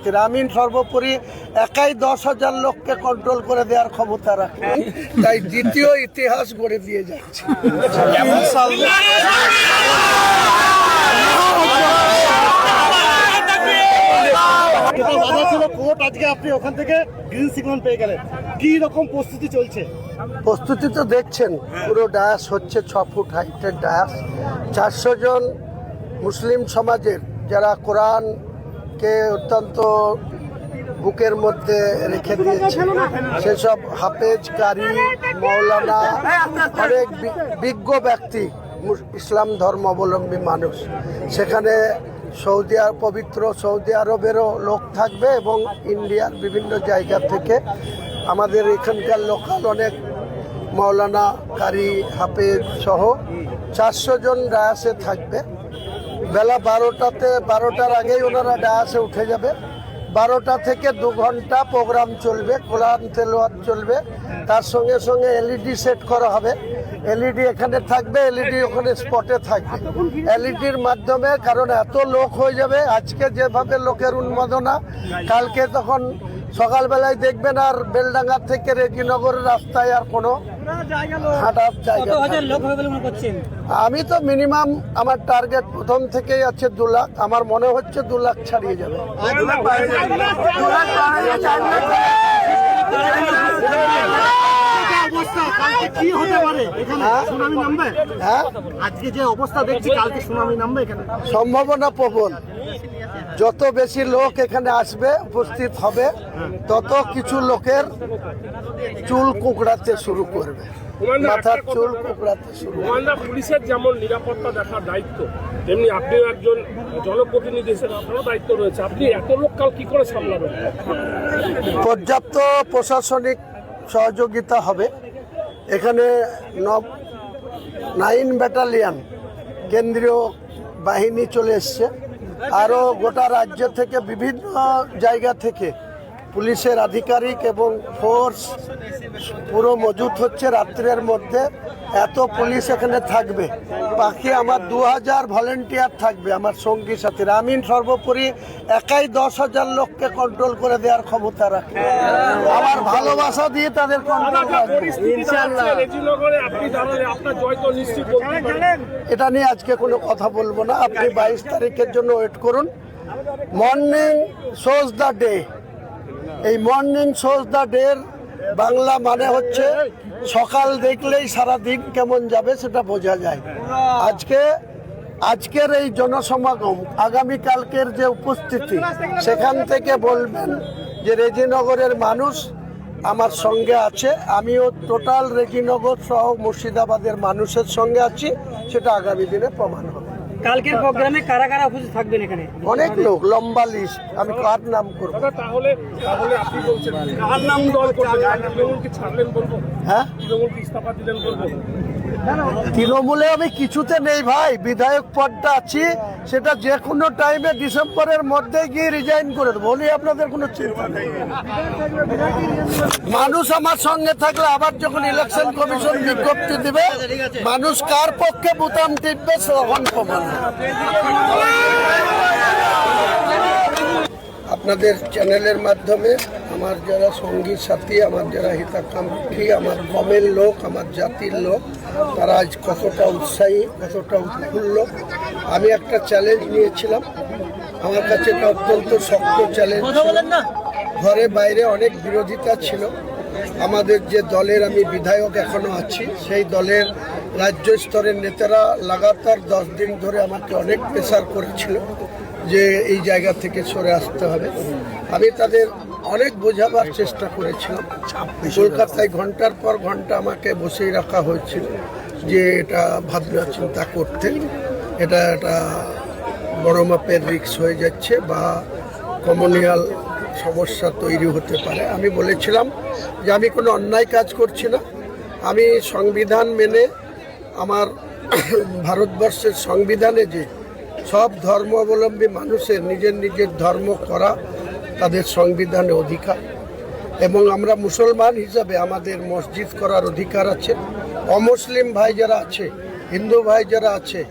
সাথীরা। আমিন সর্বোপরি একাই 10,000 লোককে কন্ট্রোল করে দেওয়ার ক্ষমতা রাখে, তাই দ্বিতীয় ইতিহাস গড়ে দিয়ে যাচ্ছে। আজকে আপনি ওখান থেকে গ্রিন সিগন্যাল পেয়ে গেলেন, কি রকম প্রস্তুতি চলছে? প্রস্তুতি তো দেখছেন, পুরো ডায়াস হচ্ছে 6 ফুট হাইটের ডায়াস। 400 জন মুসলিম সমাজের যারা কোরআনকে অত্যন্ত বুকের মধ্যে রেখে দিয়েছে, সেসব হাফেজ, কারি, মৌলানা, অনেক বিজ্ঞ ব্যক্তি, ইসলাম ধর্মাবলম্বী মানুষ, সেখানে পবিত্র সৌদি আরবেরও লোক থাকবে এবং ইন্ডিয়ার বিভিন্ন জায়গা থেকে আমাদের এখানকার লোকাল অনেক মৌলানা, কারি, হাফেজ সহ 400 জন ডায়াসে থাকবে। বেলা 12টার আগেই ওনারা ডায়াসে উঠে যাবে। 12টা থেকে 2 ঘন্টা প্রোগ্রাম চলবে, কোরআন তেলাওয়াত চলবে, তার সঙ্গে সঙ্গে এলইডি সেট করা হবে। এলইডি এখানে থাকবে, এলইডি ওখানে স্পটে থাকবে। এলইডির মাধ্যমে, কারণ এত লোক হয়ে যাবে, আজকে যেভাবে লোকের উন্মাদনা, কালকে তখন সকালবেলায় দেখবেন আর বেলডাঙ্গা থেকে রেজিনগরের রাস্তায় আর কোনো হাঁটার জায়গা। আমি তো মিনিমাম আমার টার্গেট প্রথম থেকেই আছে 2 লাখ, আমার মনে হচ্ছে 2 লাখ ছাড়িয়ে যাবে। কি হতে পারে এখানে? সুনামি নামবে? হ্যাঁ, আজকে যে অবস্থা দেখছি, কালকে সুনামি নামবে এখানে? সম্ভাবনা প্রবল। যত বেশি লোক এখানে আসবে, উপস্থিত হবে, তত কিছু লোকের চুল কুকড়াতে শুরু করবে, মাথার চুল কুকড়াতে শুরু করবে। পুলিশের যেমন নিরাপত্তা দেখার দায়িত্ব, তেমনি আপনিও একজন জনপ্রতিনিধি হিসেবে আপনারও দায়িত্ব রয়েছে। আপনি এত লোক কাল কি করে সামলাবেন? পর্যাপ্ত প্রশাসনিক সহযোগিতা হবে। এখানে 9 ব্যাটালিয়ন কেন্দ্রীয় বাহিনী চলে এসছে, আরও গোটা রাজ্য থেকে বিভিন্ন জায়গা থেকে পুলিশের আধিকারিক এবং ফোর্স পুরো মজুত হচ্ছে। রাত্রের মধ্যে এত পুলিশ এখানে থাকবে, বাকি আমার 2000 ভলেন্টিয়ার থাকবে আমার সঙ্গী সাথীরা। আমিন সর্বোপরি একাই 10,000 লোককে কন্ট্রোল করে দেওয়ার ক্ষমতা রাখে, আমার ভালোবাসা দিয়ে তাদের কন্ট্রোল রাখবে ইনশাআল্লাহ। এটা নিয়ে আজকে কোনো কথা বলবো না, আপনি 22 তারিখের জন্য ওয়েট করুন। Morning shows the day. এই morning shows the day Bangla মানে হচ্ছে সকাল দেখলেই সারা দিন কেমন যাবে সেটা বোঝা যায়। আজকের এই জনসমাগম, আগামীকালকের যে উপস্থিতি, সেখান থেকে বলবেন যে রেজিনগরের মানুষ আমার সঙ্গে আছে। আমিও টোটাল রেজিনগর সহ মুর্শিদাবাদের মানুষের সঙ্গে আছি, সেটা আগামী দিনে প্রমাণ হবে। কালকের প্রোগ্রামে কারা কারা উপস্থিত থাকবেন এখানে? অনেক লোক, লম্বা লিস্ট, আমি কার নাম করবো? তাহলে আপনি বলছেন কার নাম দল করবেন? তৃণমূলকে ছাড়লেন বলবো? হ্যাঁ, তৃণমূলকে ইস্তফা দিলেন বলবো? তৃণমূলে আমি কিছুতে নেই ভাই, বিধায়ক পদটা আছি, সেটা যে কোনো টাইমে ডিসেম্বরের মধ্যে গিয়ে রিজাইন করে দেবো, বলি আপনাদের কোনো চিন্তা নেই। মানুষ আমার সঙ্গে থাকলে আবার যখন ইলেকশন কমিশন বিজ্ঞপ্তি দিবে, মানুষ কার পক্ষে বোতাম টিপবে তখন প্রমাণ হবে। আপনাদের চ্যানেলের মাধ্যমে আমার যারা সঙ্গী সাথী, আমার যারা হিতাকাঙ্ক্ষী, আমার কমের লোক, আমার জাতির লোক, তারা আজ কতটা উৎসাহী, কতটা উৎফুল্ল। আমি একটা চ্যালেঞ্জ নিয়েছিলাম, আমার কাছে এটা অত্যন্ত শক্ত চ্যালেঞ্জ ছিল। ঘরে বাইরে অনেক বিরোধিতা ছিল। আমাদের যে দলের আমি বিধায়ক এখনো আছি, সেই দলের রাজ্য স্তরের নেতারা লাগাতার 10 দিন ধরে আমাকে অনেক প্রেসার করেছিল যে এই জায়গা থেকে সরে আসতে হবে। আমি তাদের অনেক বোঝাবার চেষ্টা করেছিলাম। কলকাতায় ঘন্টার পর ঘন্টা আমাকে বসেই রাখা হয়েছিল যে এটা ভাবনা চিন্তা করতে, এটা একটা বড় মাপের রিস্ক হয়ে যাচ্ছে বা কমিউনাল সমস্যা তৈরি হতে পারে। আমি বলেছিলাম যে আমি কোনো অন্যায় কাজ করছি না, আমি সংবিধান মেনে, আমার ভারতবর্ষের সংবিধানে যে সব ধর্মাবলম্বী মানুষের নিজের নিজের ধর্ম করা তাদের সংবিধানে অধিকার, এবং আমরা মুসলমান হিসাবে আমাদের মসজিদ করার অধিকার আছে। অমুসলিম ভাই যারা আছে, হিন্দু ভাই যারা আছে,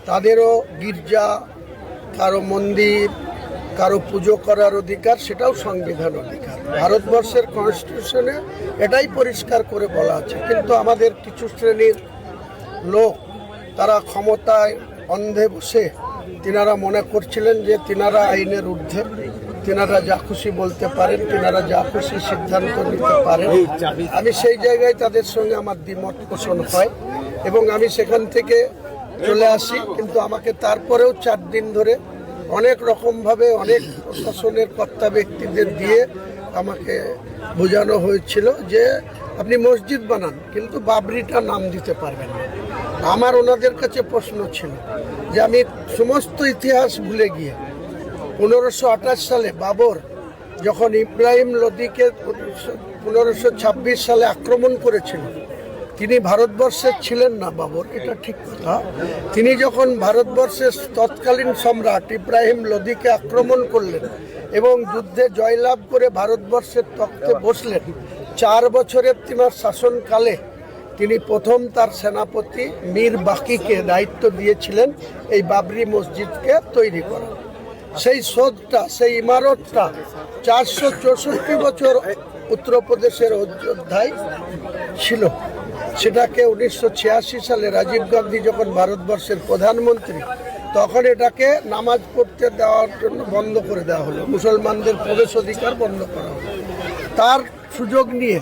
তাদেরও গির্জা, কারো মন্দির, কারো পুজো করার অধিকার, সেটাও সংবিধান অধিকার। ভারতবর্ষের কনস্টিটিউশনে এটাই পরিষ্কার করে বলা আছে। কিন্তু আমাদের কিছু শ্রেণীর লোক তারা ক্ষমতায় অন্ধে বসে তিনারা মনে করছিলেন যে তিনারা আইনের ঊর্ধ্বে, তিনারা যা খুশি বলতে পারেন, তিনারা যা খুশি সিদ্ধান্ত নিতে পারেন। আমি সেই জায়গায় তাদের সঙ্গে আমার দ্বিমত পোষণ হয় এবং আমি সেখান থেকে চলে আসি। কিন্তু আমাকে তারপরেও 4 দিন ধরে অনেক রকমভাবে অনেক প্রশাসনের কর্তা ব্যক্তিদের দিয়ে আমাকে বোঝানো হয়েছিল যে আপনি মসজিদ বানান কিন্তু বাবরিটা নাম দিতে পারবেন না। আমার ওনাদের কাছে প্রশ্ন ছিল যে আমি সমস্ত ইতিহাস ভুলে গিয়ে 1528 সালে বাবর যখন ইব্রাহিম লোদিকে 1526 সালে আক্রমণ করেছিল, তিনি ভারতবর্ষের ছিলেন না বাবর, এটা ঠিক কথা। তিনি যখন ভারতবর্ষের তৎকালীন সম্রাট ইব্রাহিম লোদিকে আক্রমণ করলেন এবং যুদ্ধে জয়লাভ করে ভারতবর্ষের তখ্তে বসলেন, 4 বছরের তিনার শাসনকালে তিনি প্রথম তার সেনাপতি মীর বাকিকে দায়িত্ব দিয়েছিলেন এই বাবরি মসজিদকে তৈরি করা। সেই সৌধটা, সেই ইমারতটা 464 বছর উত্তরপ্রদেশের অযোধ্যায় ছিল। সেটাকে 1986 সালে রাজীব গান্ধী যখন ভারতবর্ষের প্রধানমন্ত্রী, তখন এটাকে নামাজ পড়তে দেওয়ার জন্য বন্ধ করে দেওয়া হলো, মুসলমানদের প্রবেশ অধিকার বন্ধ করা হলো। তার সুযোগ নিয়ে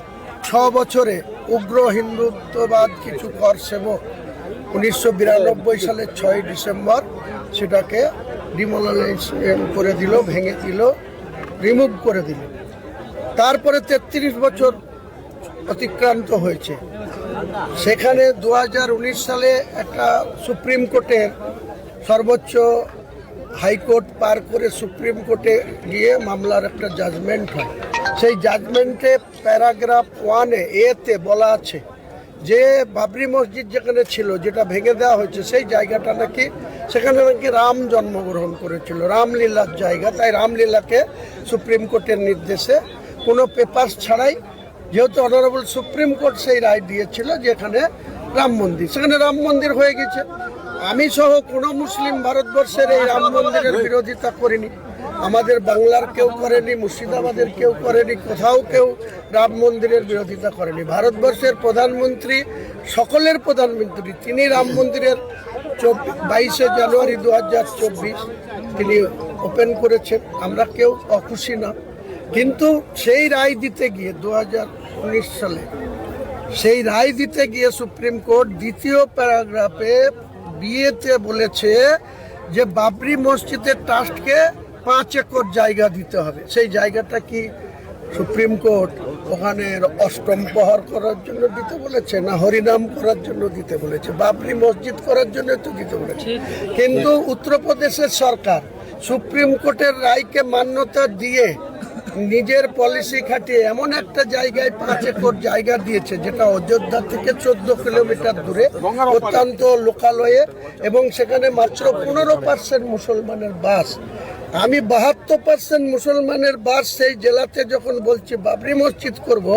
6 বছরে উগ্র হিন্দুত্ববাদ কিছু কর সেবক 1992 সালের 6 ডিসেম্বর সেটাকে ডিমোলিশন করে দিল, ভেঙে দিল, রিমুভ করে দিল। তারপরে 33 বছর অতিক্রান্ত হয়েছে। সেখানে 2019 সালে একটা সুপ্রিম কোর্টের সর্বোচ্চ হাইকোর্ট পার করে সুপ্রিম কোর্টে গিয়ে মামলার একটা জাজমেন্ট হয়। সেই জাজমেন্টে প্যারাগ্রাফ 1-এ এতে বলা আছে যে বাবরি মসজিদ যেখানে ছিল, যেটা ভেঙে দেওয়া হয়েছে, সেই জায়গাটা নাকি, সেখানে নাকি রাম জন্মগ্রহণ করেছিল, রামলীলার জায়গা। তাই রামলীলাকে সুপ্রিম কোর্টের নির্দেশে কোনো পেপারস ছাড়াই, যেহেতু অনারেবল সুপ্রিম কোর্ট সেই রায় দিয়েছিল যে এখানে রাম মন্দির, সেখানে রাম মন্দির হয়ে গেছে। আমি সহ কোনো মুসলিম ভারতবর্ষের এই রাম মন্দিরের বিরোধিতা করিনি। আমাদের বাংলার কেউ করেনি, মুর্শিদাবাদের কেউ করেনি, কোথাও কেউ রাম মন্দিরের বিরোধিতা করেনি। ভারতবর্ষের প্রধানমন্ত্রী, সকলের প্রধানমন্ত্রী, তিনি রাম মন্দিরের 22 জানুয়ারি 2024 তিনি ওপেন করেছেন। আমরা কেউ অখুশি না। কিন্তু সেই রায় দিতে গিয়ে 2019 সালে সেই রায় দিতে গিয়ে সুপ্রিম কোর্ট দ্বিতীয় প্যারাগ্রাফে বিয়েতে বলেছে যে বাবরি মসজিদের ট্রাস্টকে 5 একর জায়গা দিতে হবে। সেই জায়গাটা কি সুপ্রিম কোর্ট ওখানে অষ্টম প্রহর করার জন্য দিতে বলেছে, না হরিনাম করার জন্য দিতে বলেছে? বাবরি মসজিদ করার জন্য তো দিতে বলেছে। কিন্তু উত্তরপ্রদেশের সরকার সুপ্রিম কোর্টের রায়কে মান্যতা দিয়ে নিজের পলিসি খাটিয়ে এমন একটা জায়গায় 5 একর জায়গা দিয়েছে, যেটা অযোধ্যা থেকে 14 কিলোমিটার দূরে, অত্যন্ত লোকালয়ে, এবং সেখানে মাত্র 15% মুসলমানের বাস। আমি 72% মুসলমানের বাস সেই জেলাতে যখন বলছি বাবরি মসজিদ করব,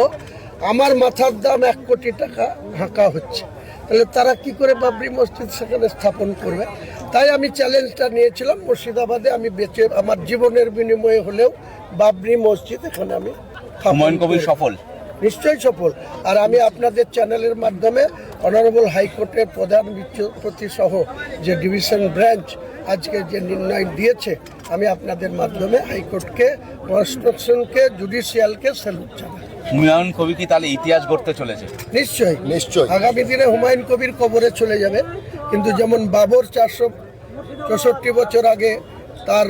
আমার মাথার দাম 1 কোটি টাকা ঢাকা হচ্ছে। তাহলে তারা কি করে বাবরি মসজিদ সেখানে স্থাপন করবে? তাই আমি চ্যালেঞ্জটা নিয়েছিলাম মুর্শিদাবাদে। আমি বেঁচে আমার জীবনের বিনিময়ে হলেও বাবরি মসজিদ এখানে আমি হুমায়ুন কবির সফল, নিশ্চয়ই সফল। আর আমি আপনাদের চ্যানেলের মাধ্যমে অনারেবল হাইকোর্টের প্রধান বিচারপতি সহ যে ডিভিশন ব্রাঞ্চ আজকে যে নির্ণয় দিয়েছে, আমি আপনাদের মাধ্যমে হাইকোর্টকে, কনস্টিটিউশনকে, জুডিশিয়ালকে স্যালুট জানাই। হুমায়ুন কবি কি তাহলে ইতিহাস গড়তে চলেছে? নিশ্চয়ই নিশ্চয়ই আগামী দিনে হুমায়ুন কবির কবরে চলে যাবে। কিন্তু যেমন বাবর 464 বছর আগে তার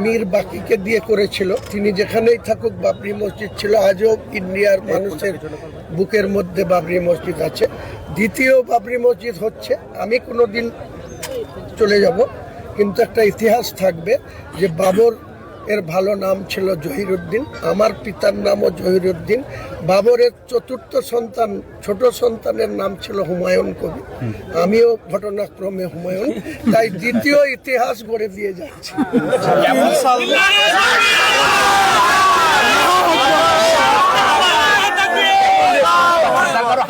মীর বাকিকে দিয়ে করেছিল, তিনি যেখানেই থাকুক বাবরি মসজিদ ছিল। আজও ইন্ডিয়ার মানুষের বুকের মধ্যে বাবরি মসজিদ আছে। দ্বিতীয় বাবরি মসজিদ হচ্ছে। আমি কোনো দিন চলে যাব, কিন্তু একটা ইতিহাস থাকবে যে বাবর এর ভালো নাম ছিল জহিরুদ্দিন, আমার পিতার নামও জহিরুদ্দিন। বাবরের 4র্থ সন্তান, ছোট সন্তানের নাম ছিল হুমায়ুন কবি, আমিও ঘটনাক্রমে হুমায়ুন। তাই দ্বিতীয় ইতিহাস গড়ে দিয়ে যাচ্ছে।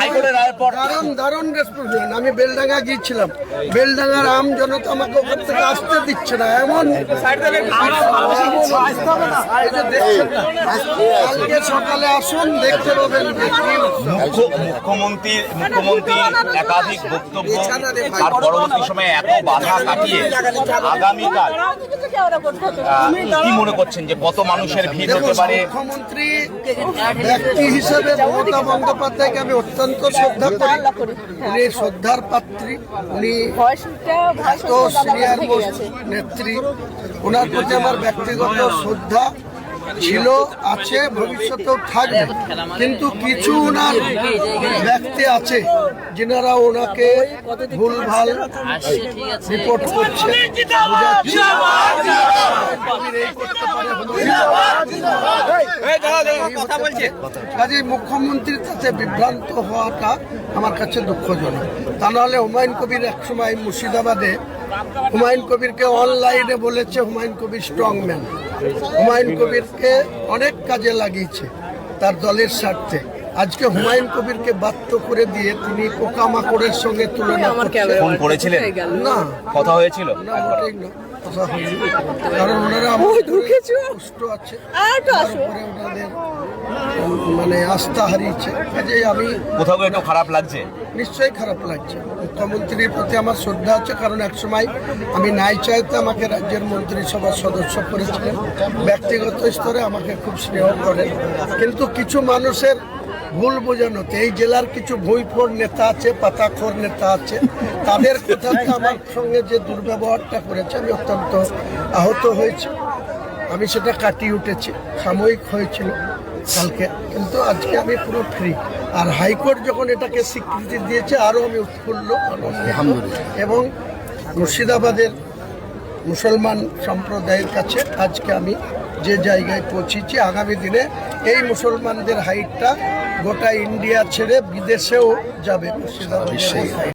হাইকোর্টের রায়ের পর কারণ দারুণ রেসপন্স। আমি বেলডাঙ্গা গিয়েছিলাম, বেলডাঙ্গার আম জনতা আমাকে ওখান থেকে আসতে দিচ্ছে না, এমন এই যে দেখছেন না, কালকে সকালে আসুন দেখতে পাবেন যে কি মুখ্যমন্ত্রী একাধিক বক্তব্য আর পরবর্তী সময়ে এত বাধা কাটিয়ে আগামীকাল কি মনে করছেন যে কত মানুষের ভিড় হতে পারে? মুখ্যমন্ত্রী ব্যক্তি হিসেবে মমতা বন্দ্যোপাধ্যায়কে আমি অত্যন্ত শ্রদ্ধা করি। উনি শ্রদ্ধার পাত্রী, উনি এত সিনিয়র মোস্ট নেত্রী, ওনার প্রতি আমার ব্যক্তিগত শ্রদ্ধা ছিল, আছে, ভবিষ্যতেও থাকবে। কিন্তু কিছু ওনার ব্যক্তি আছে যিনারা ওনাকে ভুলভাল রিপোর্ট করছে, কাজে মুখ্যমন্ত্রীর কাছে বিভ্রান্ত হওয়াটা আমার কাছে দুঃখজনক। তা নাহলে হুমায়ুন কবির একসময় মুর্শিদাবাদে হুমায়ুন কবিরকে অনলাইনে বলেছে হুমায়ুন কবির স্ট্রং ম্যান। হুমায়ুন কবিরকে অনেক কাজে লাগিয়েছে তার দলের স্বার্থে। আজকে হুমায়ুন কবিরকে বাধ্য করে দিয়ে তিনি পোকামাকড়ের সঙ্গে তুলনা করছেন। ফোন করেছিলেন? না, কথা হয়েছিল? না, মোটেই না, কথা হয়নি। কারণ ওনারা আমার কষ্ট আছে, তার উপরে ওনাদের মানে আস্থা হারিয়েছে। কাজেই আমি কোথাও একটু খারাপ লাগছে? নিশ্চয়ই খারাপ লাগছে। মুখ্যমন্ত্রীর প্রতি আমার শ্রদ্ধা আছে, কারণ একসময় আমি নাই চাইতে আমাকে রাজ্যের মন্ত্রিসভার সদস্য করেছিলেন। ব্যক্তিগত স্তরে আমাকে খুব স্নেহ করেন, কিন্তু কিছু মানুষের ভুল বোঝানোতে এই জেলার কিছু ভুঁইফোড় নেতা আছে, পাতাখোর নেতা আছে, তাদের কথাতে আমার সঙ্গে যে দুর্ব্যবহারটা করেছে আমি অত্যন্ত আহত হয়েছি। আমি সেটা কাটিয়ে উঠেছি, সাময়িক হয়েছিল কালকে, কিন্তু আজকে আমি পুরো ফ্রি। আর হাইকোর্ট যখন এটাকে স্বীকৃতি দিয়েছে আরও আমি উৎফুল্ল, আনন্দিত। এবং মুর্শিদাবাদের মুসলমান সম্প্রদায়ের কাছে আজকে আমি যে জায়গায় পৌঁছেছি, আগামী দিনে এই মুসলমানদের হাইটটা গোটা ইন্ডিয়া ছেড়ে বিদেশেও যাবে। মুর্শিদাবাদের এই হাইট।